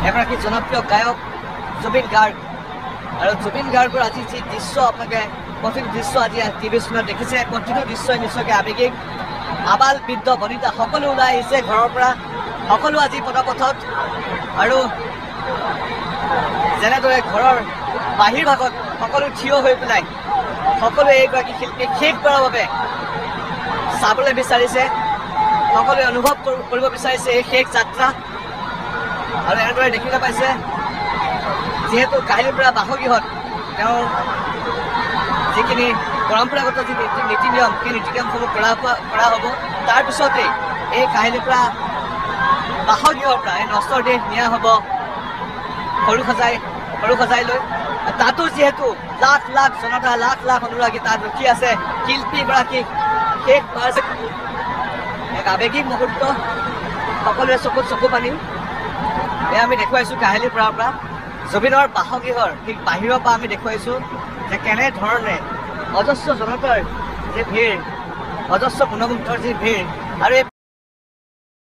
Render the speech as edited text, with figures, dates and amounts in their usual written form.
এগৰাকী জনপ্ৰিয় গায়ক জুবিন গাৰ্গ আৰু জুবিন গাৰ্গৰ আজি যি দৃশ্য আপোনালোকে প্ৰতিটো দৃশ্য আজি টিভি স্ক্ৰীণত দেখিছে, প্ৰতিটো দৃশ্যই নিশ্চয়কৈ আৱেগিক। আবাল বৃদ্ধ বনিতা সকলো ওলাই আহিছে ঘৰৰ পৰা, সকলো আজি পদপথত। আৰু যেনেদৰে ঘৰৰ বাহিৰ ভাগত সকলো থিয় হৈ পেলাই সকলোৱে এইগৰাকী শিল্পীক শেষ কৰাৰ বাবে চাবলৈ বিচাৰিছে, সকলোৱে অনুভৱ কৰিব বিচাৰিছে এই শেষ যাত্ৰা। আৰু এনেদৰে দেখিবলৈ পাইছে যিহেতু কাহিনীৰ পৰা বাসগৃহত তেওঁৰ যিখিনি পৰম্পৰাগত যি নীতি নিয়ম, সেই নীতি নিয়মসমূহ কৰা হ'ব। তাৰপিছতেই এই কাহিনীৰ পৰা বাসগৃহৰ পৰা এই নষ্টৰ দেহ নিয়া হ'ব সৰু সজাইলৈ। তাতো যিহেতু লাখ লাখ জনতা, লাখ লাখ অনুৰাগী তাত ৰখি আছে শিল্পীগৰাকীক শেষ কৰাৰ এক আৱেগিক মুহূৰ্ত, সকলোৰে চকুত চকু পানী। এয়া আমি দেখুৱাইছোঁ কাহিলীৰ পৰা জুবিনৰ বাসগৃহৰ ঠিক বাহিৰৰ পৰা আমি দেখুৱাইছোঁ যে কেনেধৰণে অজস্ৰ জনতাৰ যি ভিৰ, অজস্ৰ গুণগুণৰ যি ভিৰ। আৰু